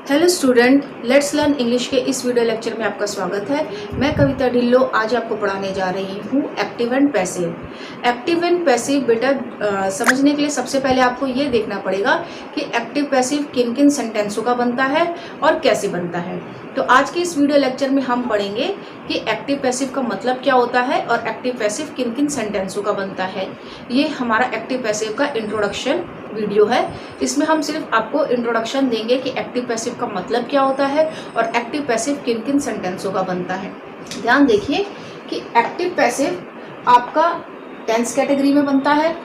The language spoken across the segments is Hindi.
Hello student, let's learn English के इस वीडियो लेक्चर में आपका स्वागत है। मैं कविता ढिल्लो आज आपको पढ़ाने जा रही हूँ active and passive. Active and passive बेटा समझने के लिए सबसे पहले आपको ये देखना पड़ेगा कि एक्टिव पैसिव किन किन सेंटेंसों का बनता है और कैसे बनता है। तो आज के इस वीडियो लेक्चर में हम पढ़ेंगे कि एक्टिव पैसिव का मतलब क्या होता है और एक्टिव पैसिव किन किन सेंटेंसों का बनता है। ये हमारा एक्टिव पैसिव का इंट्रोडक्शन वीडियो है। इसमें हम सिर्फ आपको इंट्रोडक्शन देंगे कि एक्टिव पैसिव का मतलब क्या होता है और एक्टिव पैसिव किन किन सेंटेंसों का बनता है। ध्यान देखिए कि एक्टिव पैसिव आपका टेंस कैटेगरी में बनता है,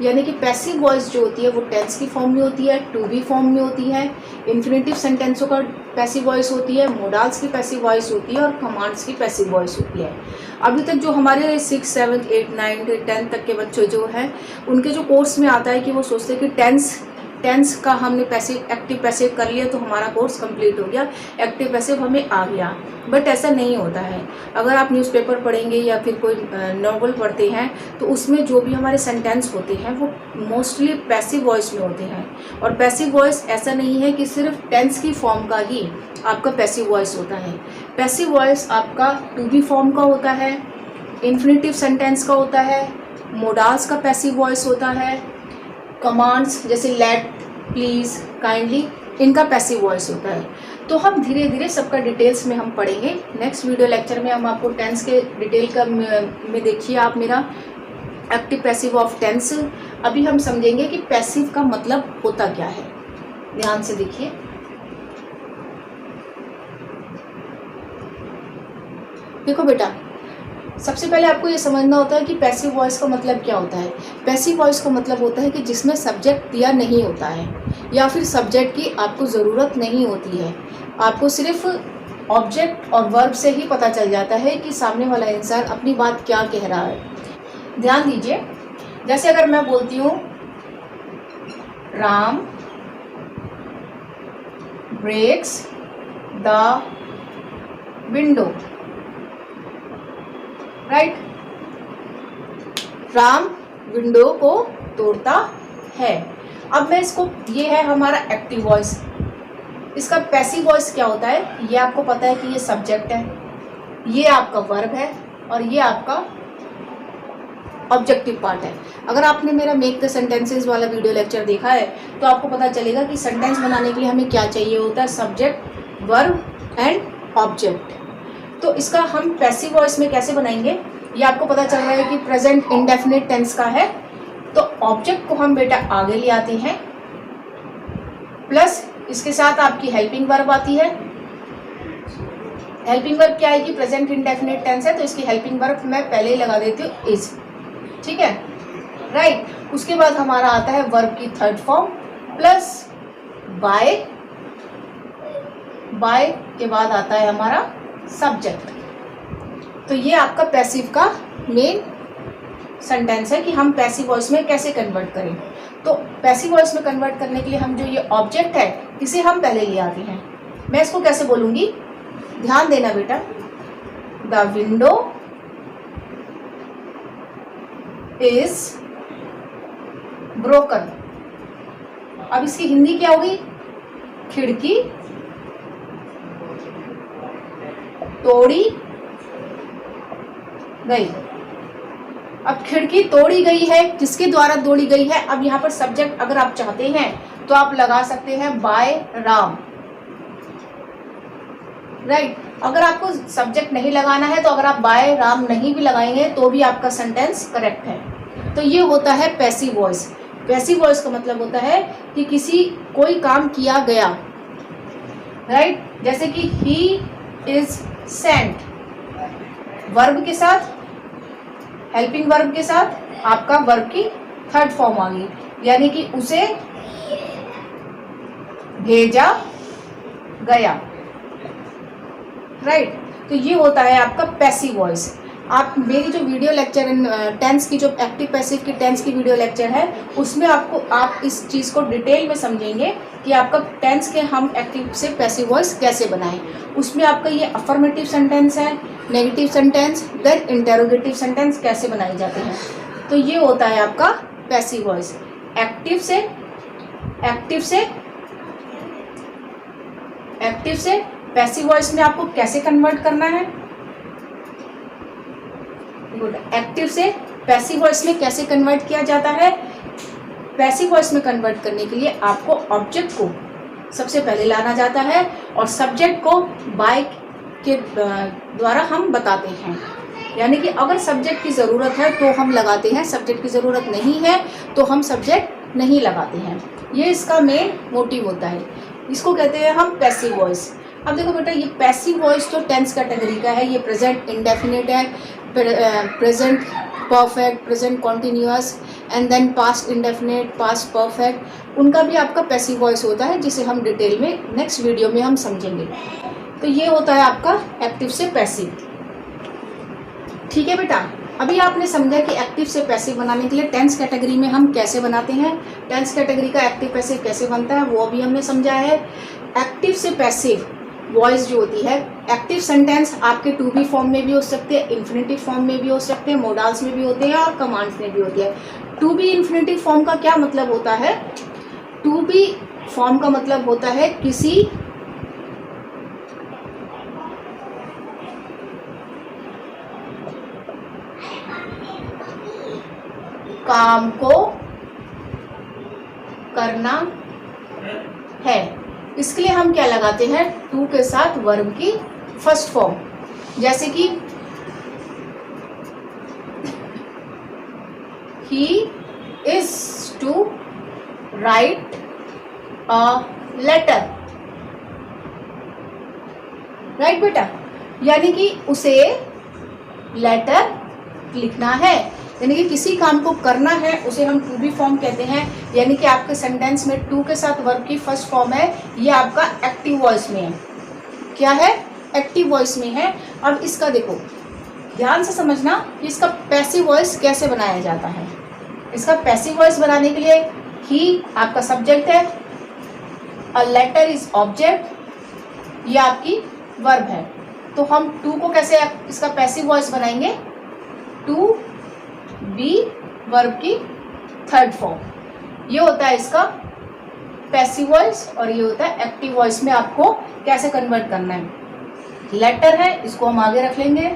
यानी कि पैसिव वॉइस जो होती है वो टेंस की फॉर्म में होती है, टू बी फॉर्म में होती है, इन्फिनेटिव सेंटेंसों का पैसिव वॉइस होती है, मोडाल्स की पैसिव वॉइस होती है और कमांड्स की पैसिव वॉइस होती है। अभी तक जो हमारे 6, 7, 8, 9, 10 तक के बच्चे जो हैं उनके जो कोर्स में आता है कि वो सोचते हैं कि टेंस का हमने पैसिव एक्टिव पैसिव कर लिया तो हमारा कोर्स कंप्लीट हो गया, एक्टिव पैसिव हमें आ गया। बट ऐसा नहीं होता है। अगर आप न्यूज़पेपर पढ़ेंगे या फिर कोई नॉवल पढ़ते हैं तो उसमें जो भी हमारे सेंटेंस होते हैं वो मोस्टली पैसिव वॉइस में होते हैं। और पैसिव वॉइस ऐसा नहीं है कि सिर्फ टेंस की फॉर्म का ही आपका पैसिव वॉइस होता है। पैसिव वॉइस आपका टू बी फॉर्म का होता है, इन्फिनेटिव सेंटेंस का होता है, मोडाल्स का पैसिव वॉइस होता है, कमांड्स जैसे लेट, प्लीज़, काइंडली, इनका पैसिव वॉइस होता है। तो हम धीरे धीरे सबका डिटेल्स में हम पढ़ेंगे। नेक्स्ट वीडियो लेक्चर में हम आपको टेंस के डिटेल का में देखिए आप मेरा एक्टिव पैसिव ऑफ टेंस। अभी हम समझेंगे कि पैसिव का मतलब होता क्या है। ध्यान से देखिए। देखो बेटा, सबसे पहले आपको ये समझना होता है कि पैसिव वॉइस का मतलब क्या होता है। पैसिव वॉइस का मतलब होता है कि जिसमें सब्जेक्ट दिया नहीं होता है या फिर सब्जेक्ट की आपको ज़रूरत नहीं होती है। आपको सिर्फ ऑब्जेक्ट और वर्ब से ही पता चल जाता है कि सामने वाला इंसान अपनी बात क्या कह रहा है। ध्यान दीजिए, जैसे अगर मैं बोलती हूँ Ram breaks the window, right. Ram window को तोड़ता है। अब मैं इसको, ये है हमारा एक्टिव वॉइस। इसका पैसिव वॉइस क्या होता है, ये आपको पता है कि ये सब्जेक्ट है, ये आपका वर्ब है और ये आपका ऑब्जेक्टिव पार्ट है। अगर आपने मेरा मेक द सेंटेंसेस वाला वीडियो लेक्चर देखा है तो आपको पता चलेगा कि सेंटेंस बनाने के लिए हमें क्या चाहिए होता है, सब्जेक्ट, वर्ब एंड ऑब्जेक्ट। तो इसका हम पैसिव वॉइस में कैसे बनाएंगे, ये आपको पता चल रहा है कि प्रेजेंट इंडेफिनिट टेंस का है। तो ऑब्जेक्ट को हम बेटा आगे ले आते हैं, प्लस इसके साथ आपकी हेल्पिंग वर्ब आती है। हेल्पिंग वर्ब क्या आएगी, प्रेजेंट इंडेफिनिट टेंस है तो इसकी हेल्पिंग वर्ब मैं पहले ही लगा देती हूँ इज, ठीक है, राइट। उसके बाद हमारा आता है वर्ब की third form plus by. By के बाद आता है हमारा सब्जेक्ट। तो ये आपका पैसिव का मेन सेंटेंस है कि हम पैसिव वॉइस में कैसे कन्वर्ट करें। तो पैसिव वॉइस में कन्वर्ट करने के लिए हम जो ये ऑब्जेक्ट है इसे हम पहले ले आते हैं। मैं इसको कैसे बोलूँगी, ध्यान देना बेटा। The window is broken. अब इसकी हिंदी क्या होगी, खिड़की तोड़ी गई। अब खिड़की तोड़ी गई है, किसके द्वारा तोड़ी गई है। अब यहाँ पर सब्जेक्ट अगर आप चाहते हैं तो आप लगा सकते हैं बाय राम, राइट। अगर आपको सब्जेक्ट नहीं लगाना है तो अगर आप बाय राम नहीं भी लगाएंगे तो भी आपका सेंटेंस करेक्ट है। तो ये होता है पैसिव वॉइस। पैसिव वॉइस का मतलब होता है कि कोई काम किया गया, राइट। जैसे कि ही इज सेंट, वर्ब के साथ, हेल्पिंग वर्ब के साथ आपका वर्ब की थर्ड फॉर्म आ गई, यानी कि उसे भेजा गया, राइट। तो ये होता है आपका पैसिव वॉइस। आप मेरी जो वीडियो लेक्चर टेंस की, जो एक्टिव पैसिव की टेंस की वीडियो लेक्चर है उसमें आप इस चीज़ को डिटेल में समझेंगे कि आपका टेंस के हम एक्टिव से पैसिव वॉइस कैसे बनाएं। उसमें आपका ये अफर्मेटिव सेंटेंस है, negative sentence, then interrogative sentence कैसे बनाए जाते हैं। तो ये होता है आपका पैसिव वॉइस। एक्टिव से एक्टिव से पैसिव वॉइस में आपको कैसे कन्वर्ट करना है? गुड। एक्टिव से पैसिव वॉइस में कैसे कन्वर्ट किया जाता है? पैसिव वॉइस में कन्वर्ट करने के लिए आपको ऑब्जेक्ट को सबसे पहले लाना जाता है और सब्जेक्ट को बाय के द्वारा हम बताते हैं। यानी कि अगर सब्जेक्ट की ज़रूरत है तो हम लगाते हैं, सब्जेक्ट की ज़रूरत नहीं है तो हम सब्जेक्ट नहीं लगाते हैं। ये इसका मेन मोटिव होता है। इसको कहते हैं हम पैसिव वॉइस। अब देखो बेटा, ये पैसिव वॉइस तो टेंस कैटेगरी का है। ये प्रेजेंट इंडेफिनिट है, present perfect, present continuous and then past indefinite, past perfect, उनका भी आपका पैसिव वॉइस होता है, जिसे हम डिटेल में नेक्स्ट वीडियो में हम समझेंगे। तो ये होता है आपका एक्टिव से पैसिव। ठीक है बेटा, अभी आपने समझा कि एक्टिव से पैसिव बनाने के लिए टेंस कैटेगरी में हम कैसे बनाते हैं, टेंस कैटेगरी का एक्टिव पैसिव कैसे बनता है वो भी हमने समझा है। एक्टिव से पैसिव वॉइस जो होती है, एक्टिव सेंटेंस आपके टू बी फॉर्म में भी हो सकते हैं, इन्फिनेटिव फॉर्म में भी हो सकते हैं, मोडाल्स में भी होते हैं और कमांड्स में भी होती है। टू बी इन्फिनेटिव फॉर्म का क्या मतलब होता है? टू बी फॉर्म का मतलब होता है किसी काम को करना है, इसके लिए हम क्या लगाते हैं? टू के साथ वर्ब की फर्स्ट फॉर्म। जैसे कि he is to write a letter. Right बेटा, यानी कि उसे लेटर लिखना है, यानी कि किसी काम को करना है, उसे हम टू बी फॉर्म कहते हैं। यानी कि आपके सेंटेंस में टू के साथ वर्ब की फर्स्ट फॉर्म है, ये आपका एक्टिव वॉइस में है। क्या है? एक्टिव वॉइस में है। अब इसका देखो, ध्यान से समझना कि इसका पैसिव वॉइस कैसे बनाया जाता है। इसका पैसिव वॉइस बनाने के लिए ही आपका सब्जेक्ट है, अ लेटर इज ऑब्जेक्ट, ये आपकी वर्ब है। तो हम टू को कैसे इसका पैसिव वॉइस बनाएंगे? टू बी वर्ब की थर्ड फॉर्म। ये होता है इसका पैसिव वॉइस और ये होता है एक्टिव वॉइस में आपको कैसे कन्वर्ट करना है। लेटर है, इसको हम आगे रख लेंगे।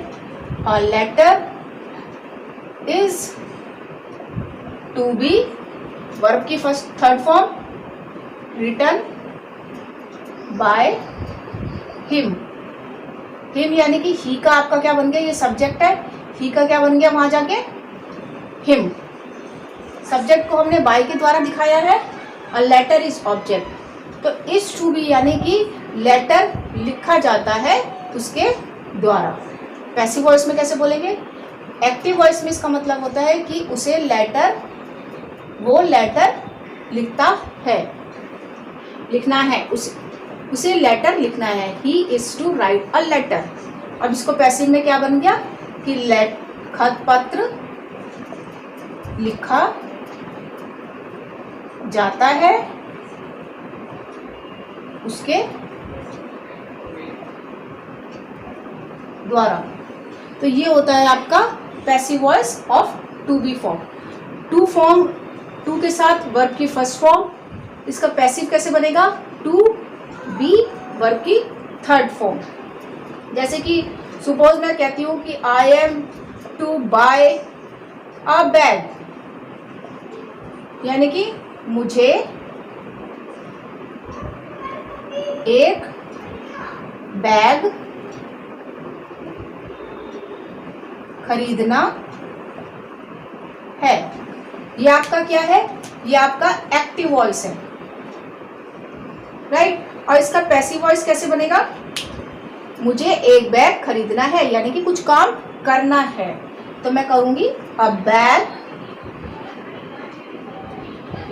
A letter is to be verb की first third form, written by him. Him यानी कि ही का आपका क्या बन गया? ये सब्जेक्ट है, ही का क्या बन गया वहां जाके? हिम। सब्जेक्ट को हमने बाय के द्वारा दिखाया है। A letter is object. तो इज टू बी यानी कि लेटर लिखा जाता है उसके द्वारा। पैसिव वॉइस में कैसे बोलेंगे? एक्टिव वॉइस में इसका मतलब होता है कि उसे लेटर, वो लेटर लिखता है, लिखना है, उसे लेटर लिखना है। He is to write a letter. अब इसको पैसिव में क्या बन गया कि खत पत्र लिखा जाता है उसके द्वारा। तो ये होता है आपका passive voice of to be form. To के साथ वर्ब की फर्स्ट फॉर्म, इसका पैसिव कैसे बनेगा? टू बी वर्ब की थर्ड फॉर्म। जैसे कि सपोज मैं कहती हूँ कि I am to buy a bag, यानी कि मुझे एक बैग खरीदना है। ये आपका क्या है? ये आपका एक्टिव वॉइस है, राइट। और इसका पैसिव वॉइस कैसे बनेगा? मुझे एक बैग खरीदना है, यानी कि कुछ काम करना है। तो मैं कहूंगी अ बैग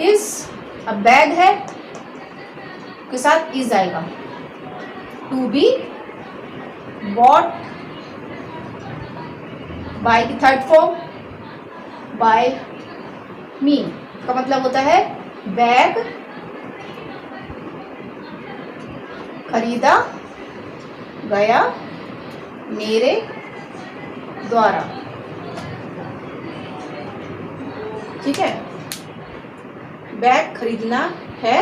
इज, अ बैग है के साथ इज आएगा, टू बी बॉट बाय की थर्ड फॉर्म, बाय मी का मतलब होता है बैग खरीदा गया मेरे द्वारा। ठीक है, बैग खरीदना है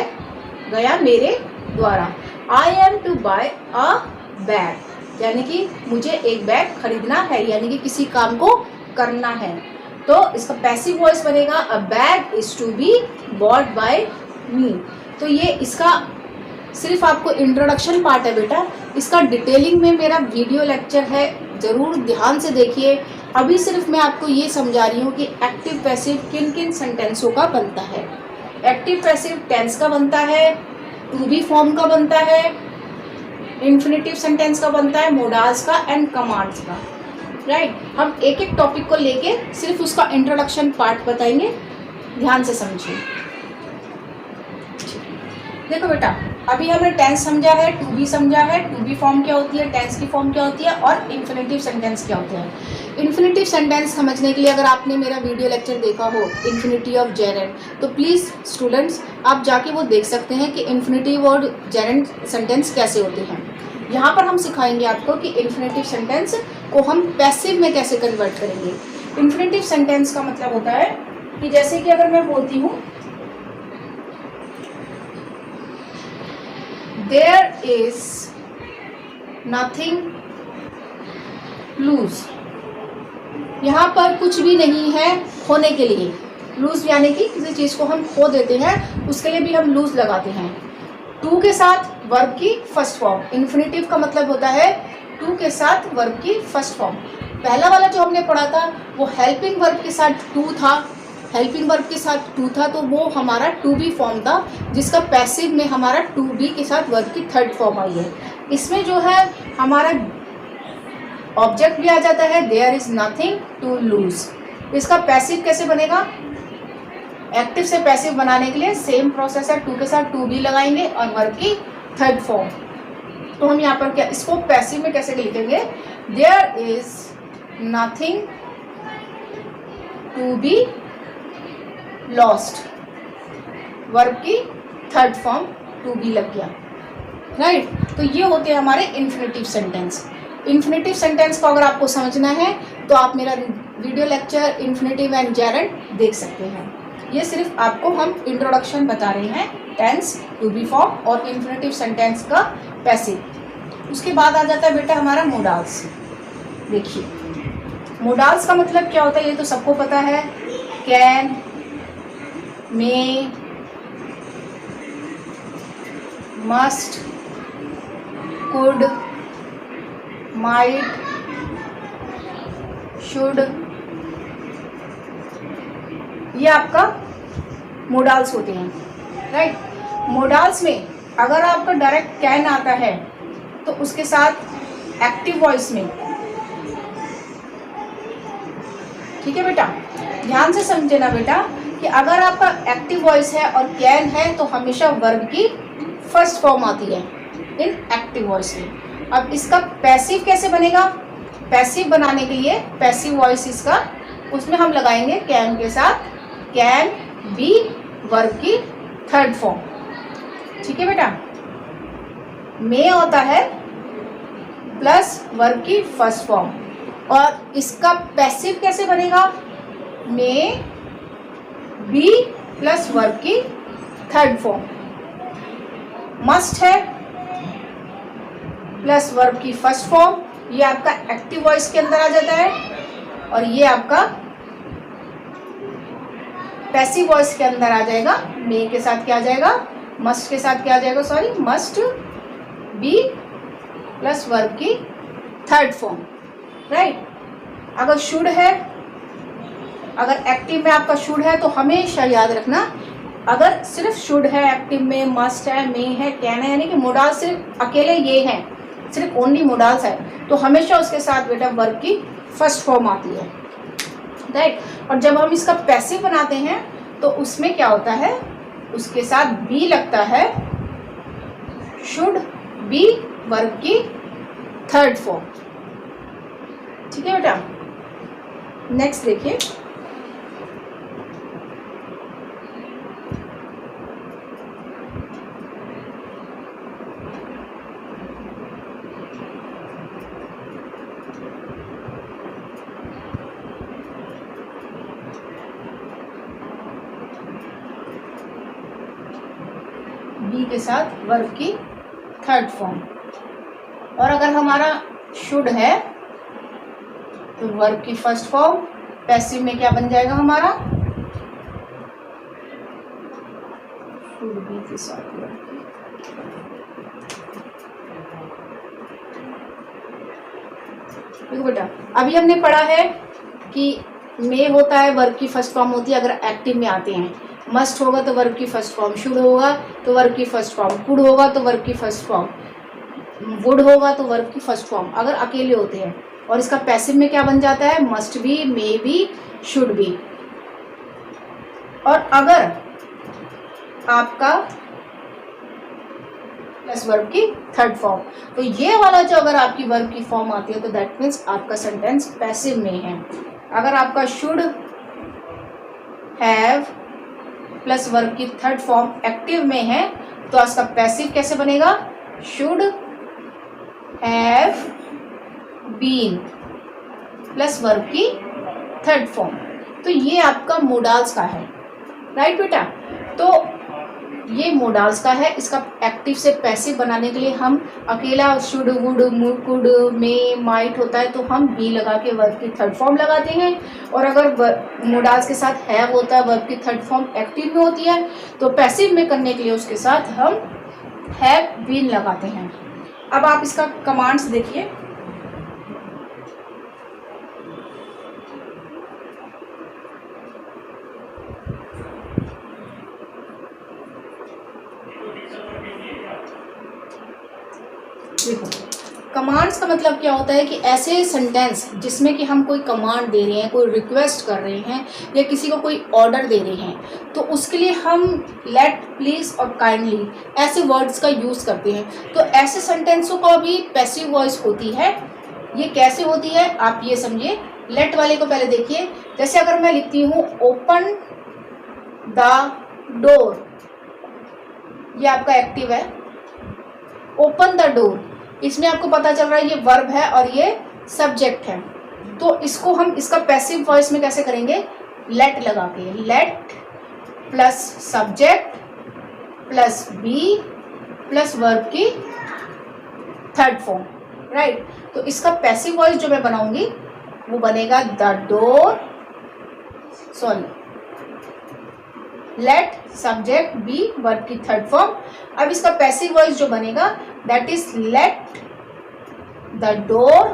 गया मेरे द्वारा। I am to buy a bag, यानी कि मुझे एक बैग खरीदना है, यानी कि किसी काम को करना है। तो इसका पैसिव वॉइस बनेगा a bag is to be bought by me. तो ये इसका सिर्फ आपको इंट्रोडक्शन पार्ट है बेटा, इसका डिटेलिंग में मेरा वीडियो लेक्चर है, ज़रूर ध्यान से देखिए। अभी सिर्फ मैं आपको ये समझा रही हूँ कि एक्टिव पैसिव किन किन सेंटेंसों का बनता है। एक्टिव पैसिव टेंस का बनता है, टू बी फॉर्म का बनता है, इन्फिनेटिव सेंटेंस का बनता है, मोडाल्स का एंड कमांड्स का। राइट, हम एक एक टॉपिक को लेके सिर्फ उसका इंट्रोडक्शन पार्ट बताएंगे, ध्यान से समझिए। देखो बेटा, अभी हमने टेंस समझा है, टू बी समझा है, टू बी फॉर्म क्या होती है, टेंस की फॉर्म क्या होती है, और इन्फिनेटिव सेंटेंस क्या होते हैं। इन्फिनेटिव सेंटेंस समझने के लिए अगर आपने मेरा वीडियो लेक्चर देखा हो इन्फिनिटी ऑफ जेरेंट, तो प्लीज़ स्टूडेंट्स आप जाके वो देख सकते हैं कि इन्फिनिटिव और जेरेंट सेंटेंस कैसे होते हैं। यहाँ पर हम सिखाएंगे आपको कि इन्फिनेटिव सेंटेंस को हम पैसिव में कैसे कन्वर्ट करेंगे। इन्फिनेटिव सेंटेंस का मतलब होता है कि जैसे कि अगर मैं बोलती हूँ there is nothing lose, यहाँ पर कुछ भी नहीं है खोने के लिए। लूज यानी कि किसी चीज़ को हम खो देते हैं, उसके लिए भी हम लूज लगाते हैं। टू के साथ वर्ब की फर्स्ट फॉर्म, इन्फिनेटिव का मतलब होता है टू के साथ वर्ब की फर्स्ट फॉर्म। पहला वाला जो हमने पढ़ा था वो हेल्पिंग वर्ब के साथ टू था, हेल्पिंग वर्ब के साथ टू था, तो वो हमारा टू बी फॉर्म था, जिसका पैसिव में हमारा टू बी के साथ वर्ब की थर्ड फॉर्म आई है। इसमें जो है हमारा ऑब्जेक्ट भी आ जाता है, there is nothing to lose. इसका पैसिव कैसे बनेगा, एक्टिव से पैसिव बनाने के लिए सेम प्रोसेस है, टू के साथ टू बी लगाएंगे और वर्ब की थर्ड फॉर्म। तो हम यहाँ पर क्या, इसको पैसिव में कैसे लिखेंगे, there is nothing to be lost, verb की थर्ड फॉर्म टू बी लग गया। राइट, तो ये होते हैं हमारे इन्फिनेटिव सेंटेंस। इन्फिनेटिव सेंटेंस को अगर आपको समझना है तो आप मेरा video lecture infinitive and Geraint देख सकते हैं। ये सिर्फ आपको हम इंट्रोडक्शन बता रहे हैं, टेंस, टू बी फॉर्म और इन्फिनेटिव सेंटेंस का पैसिव। उसके बाद आ जाता है बेटा हमारा मोडाल्स। देखिए मोडाल्स का मतलब क्या होता है, ये तो सबको पता है, can, may, must, could, might, should, ये आपका मोडाल्स होते हैं। राइट, मोडाल्स में अगर आपका डायरेक्ट कैन आता है तो उसके साथ एक्टिव वॉइस में, ठीक है बेटा, ध्यान से समझे ना बेटा, कि अगर आपका एक्टिव वॉइस है और कैन है तो हमेशा वर्ब की फर्स्ट फॉर्म आती है इन एक्टिव वॉइस में। अब इसका पैसिव कैसे बनेगा, पैसिव बनाने के लिए पैसिव वॉइस इसका, उसमें हम लगाएंगे कैन के साथ कैन बी वर्ब की थर्ड फॉर्म। ठीक है बेटा, मे होता है प्लस वर्ब की फर्स्ट फॉर्म, और इसका पैसिव कैसे बनेगा, मे बी प्लस वर्ब की थर्ड फॉर्म। मस्ट है प्लस वर्ब की फर्स्ट फॉर्म, ये आपका एक्टिव वॉइस के अंदर आ जाता है, और ये आपका पैसिव वॉइस के अंदर आ जाएगा। मे के साथ क्या आ जाएगा, मस्ट के साथ क्या आ जाएगा, sorry, must be plus verb की थर्ड फॉर्म। राइट, अगर शुड है, अगर एक्टिव में आपका शुड है तो हमेशा याद रखना, अगर सिर्फ शुड है एक्टिव में, मस्ट है, मे है, कैन है, यानी कि मोडाल सिर्फ अकेले ये हैं, सिर्फ ओनली मोडाल्स है, तो हमेशा उसके साथ बेटा वर्ब की फर्स्ट फॉर्म आती है। राइट, और जब हम इसका पैसिव बनाते हैं तो उसमें क्या होता है, उसके साथ बी लगता है, शुड बी वर्ब की थर्ड फॉर्म। ठीक है बेटा, नेक्स्ट देखिए, बी के साथ वर्ब की थर्ड फॉर्म। और अगर हमारा शुड है तो वर्ब की फर्स्ट फॉर्म, पैसिव में क्या बन जाएगा हमारा, शुड बी के साथ वर्ब की। देखो बेटा, अभी हमने पढ़ा है कि मे होता है वर्ब की फर्स्ट फॉर्म होती है अगर एक्टिव में आते हैं, मस्ट होगा तो वर्ब की फर्स्ट फॉर्म, शुड होगा तो वर्ब की फर्स्ट फॉर्म, कुड होगा तो वर्ब की फर्स्ट फॉर्म, वुड होगा तो वर्ब की फर्स्ट फॉर्म अगर अकेले होते हैं। और इसका पैसिव में क्या बन जाता है, must be, may be, should be. और अगर आपका प्लस वर्ब की थर्ड फॉर्म, तो ये वाला जो अगर आपकी वर्ब की फॉर्म आती है तो दैट मीन्स आपका सेंटेंस पैसिव में है। अगर आपका शुड हैव प्लस वर्ब की थर्ड फॉर्म एक्टिव में है तो इसका पैसिव कैसे बनेगा, should have been plus verb की थर्ड फॉर्म। तो ये आपका मोडाल्स का है, राइट बेटा। तो ये मोडाल्स का है, इसका एक्टिव से पैसिव बनाने के लिए हम अकेला should, would, could, may, might होता है तो हम बी लगा के वर्ब की थर्ड फॉर्म लगाते हैं। और अगर मोडाल्स के साथ हैव होता है, वर्ब की थर्ड फॉर्म एक्टिव में होती है, तो पैसिव में करने के लिए उसके साथ हम हैव बीन लगाते हैं। अब आप इसका कमांड्स देखिए। देखो, कमांड्स का मतलब क्या होता है कि ऐसे सेंटेंस जिसमें कि हम कोई कमांड दे रहे हैं, कोई रिक्वेस्ट कर रहे हैं या किसी को कोई ऑर्डर दे रहे हैं, तो उसके लिए हम लेट, प्लीज और काइंडली ऐसे वर्ड्स का यूज़ करते हैं। तो ऐसे सेंटेंसों का भी पैसिव वॉइस होती है। ये कैसे होती है आप ये समझिए। लेट वाले को पहले देखिए। जैसे अगर मैं लिखती हूँ ओपन द डोर, ये आपका एक्टिव है। ओपन द डोर, इसमें आपको पता चल रहा है ये वर्ब है और ये सब्जेक्ट है। तो इसको हम इसका पैसिव वॉइस में कैसे करेंगे, लेट लगा के, let plus subject plus be plus verb की थर्ड फॉर्म, राइट। तो इसका पैसिव वॉइस जो मैं बनाऊंगी वो बनेगा the door, sorry, let subject be verb की थर्ड फॉर्म। अब इसका पैसिव वॉइस जो बनेगा that is let the door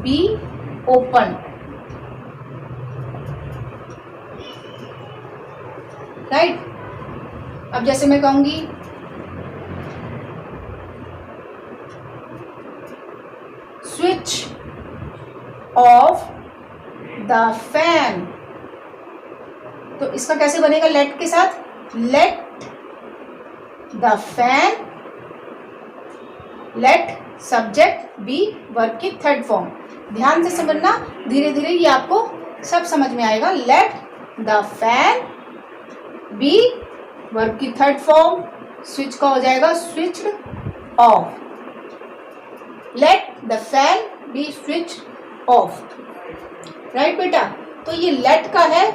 be open, right. अब जैसे मैं कहूंगी स्विच ऑफ द फैन, तो इसका कैसे बनेगा लेट के साथ, let the fan, let subject be verb की थर्ड फॉर्म। ध्यान से समझना, धीरे धीरे ये आपको सब समझ में आएगा। Let the fan be verb की थर्ड फॉर्म, स्विच का हो जाएगा switched off, let the fan be switched off, right बेटा। तो ये लेट का है।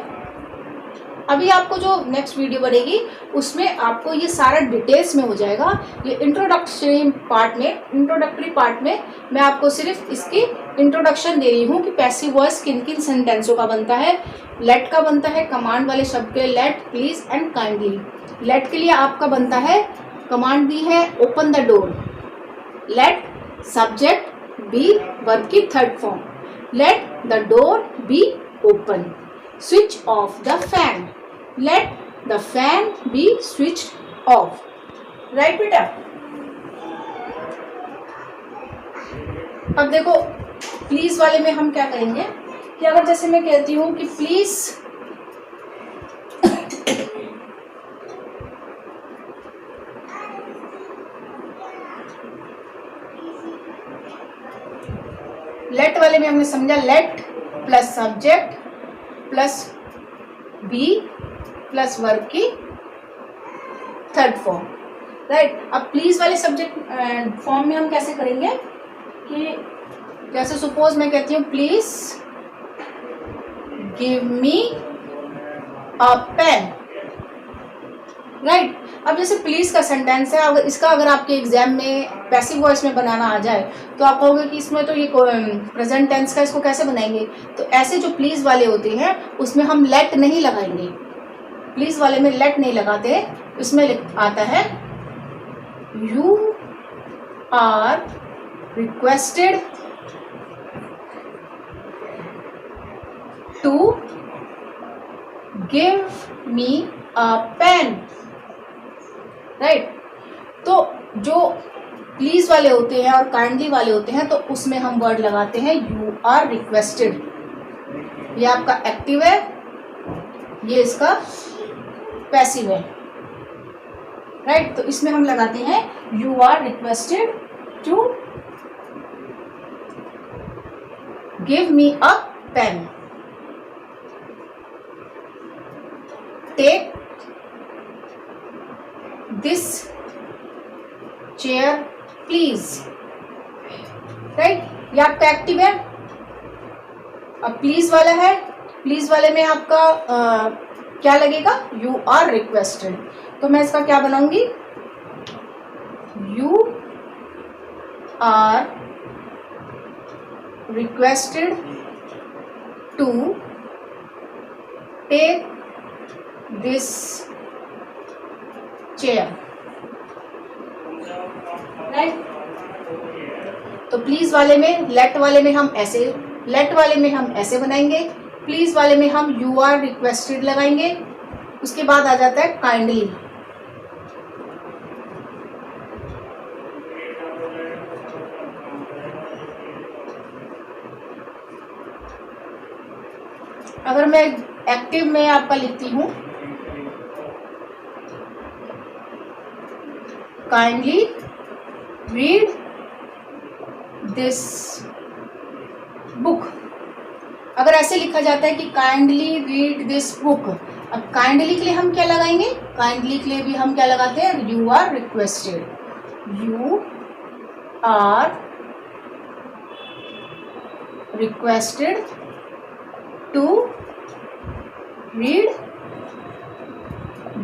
अभी आपको जो नेक्स्ट वीडियो बनेगी उसमें आपको ये सारा डिटेल्स में हो जाएगा। ये इंट्रोडक्टरी पार्ट में मैं आपको सिर्फ इसकी इंट्रोडक्शन दे रही हूँ कि पैसिव वॉइस किन किन सेंटेंसों का बनता है। लेट का बनता है कमांड वाले शब्द के let, please and kindly. Let के लिए आपका बनता है, कमांड दी है open the door, let subject be verb की third form, let the door be open, switch off the fan, let the fan be switched off, right बेटा। अब देखो प्लीज वाले में हम क्या करेंगे कि अगर जैसे मैं कहती हूँ कि प्लीज लेट वाले में हमने समझा let plus subject plus be plus verb की थर्ड फॉर्म, राइट। अब प्लीज वाले सब्जेक्ट फॉर्म में हम कैसे करेंगे कि जैसे सपोज मैं कहती हूँ please give me a pen, right. अब जैसे प्लीज का सेंटेंस है, अगर इसका अगर आपके एग्जाम में पैसिव वॉइस में बनाना आ जाए तो आप कहोगे कि इसमें तो ये प्रेजेंट टेंस का, इसको कैसे बनाएंगे। तो ऐसे जो प्लीज वाले होते हैं उसमें हम लेट नहीं लगाएंगे, प्लीज वाले में लेट नहीं लगाते, इसमें आता है you are requested to give me a pen, right. तो जो प्लीज वाले होते हैं और काइंडली वाले होते हैं तो उसमें हम वर्ड लगाते हैं यू आर रिक्वेस्टेड। ये आपका एक्टिव है, ये इसका पैसिव है, राइट। तो इसमें हम लगाते हैं you are requested to give me a pen, take this chair please, right. ये आपका एक्टिव है। अब प्लीज वाला है, प्लीज वाले में आपका क्या लगेगा, यू आर रिक्वेस्टेड। तो मैं इसका क्या बनाऊंगी, you are requested to take this chair, right. तो प्लीज वाले में, लेट वाले में हम ऐसे, लेट वाले में हम ऐसे बनाएंगे, प्लीज वाले में हम यू आर रिक्वेस्टेड लगाएंगे। उसके बाद आ जाता है काइंडली। अगर मैं एक्टिव में आपका लिखती हूं काइंडली रीड दिस बुक, अगर ऐसे लिखा जाता है कि काइंडली रीड दिस बुक, अब काइंडली के लिए हम क्या लगाएंगे, काइंडली के लिए भी हम क्या लगाते हैं, you are requested, you are requested to read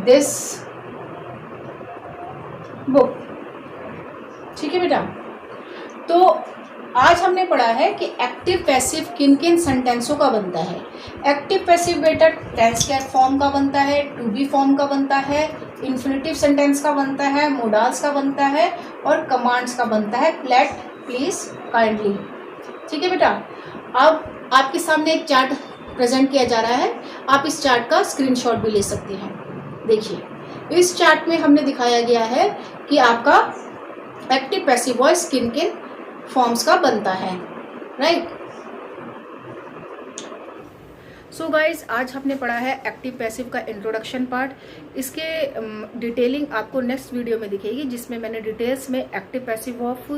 this book, ठीक है बेटा। तो आज हमने पढ़ा है कि एक्टिव पैसिव किन किन सेंटेंसों का बनता है। एक्टिव पैसिव बेटा टेंस केयर फॉर्म का बनता है, टू बी फॉर्म का बनता है, इन्फिनिटिव सेंटेंस का बनता है, मोडाल्स का बनता है और कमांड्स का बनता है, लेट, प्लीज, काइंडली, ठीक है बेटा। अब आपके सामने एक चार्ट प्रेजेंट किया जा रहा है, आप इस चार्ट का स्क्रीनशॉट भी ले सकते हैं। देखिए, इस चार्ट में हमने दिखाया गया है कि आपका एक्टिव पैसिव वॉइस किन किन फॉर्म्स का बनता है, राइट। सो गाइज, आज हमने पढ़ा है एक्टिव पैसिव का इंट्रोडक्शन पार्ट। इसके डिटेलिंग आपको नेक्स्ट वीडियो में दिखेगी, जिसमें मैंने डिटेल्स में active passive of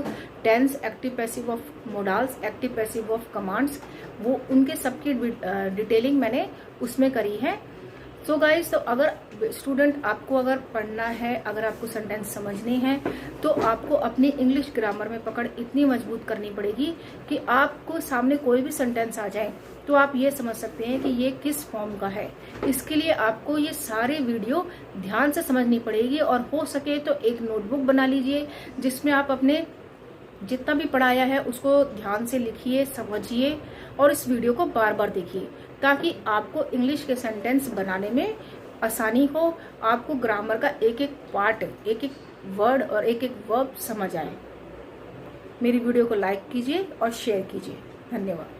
tense, active passive of modals, active passive of commands, वो उनके सबकी डिटेलिंग मैंने उसमें करी है। सो गाइज, तो अगर स्टूडेंट आपको अगर पढ़ना है, अगर आपको सेंटेंस समझने हैं, तो आपको अपनी इंग्लिश ग्रामर में पकड़ इतनी मजबूत करनी पड़ेगी कि आपको सामने कोई भी सेंटेंस आ जाए तो आप ये समझ सकते हैं कि ये किस फॉर्म का है। इसके लिए आपको ये सारे वीडियो ध्यान से समझनी पड़ेगी और हो सके तो एक नोटबुक बना लीजिए, जिसमें आप अपने जितना भी पढ़ाया है उसको ध्यान से लिखिए, समझिए और इस वीडियो को बार बार देखिए, ताकि आपको इंग्लिश के सेंटेंस बनाने में आसानी हो, आपको ग्रामर का एक एक पार्ट, एक एक वर्ड और एक एक वर्ब समझ आए। मेरी वीडियो को लाइक कीजिए और शेयर कीजिए। धन्यवाद।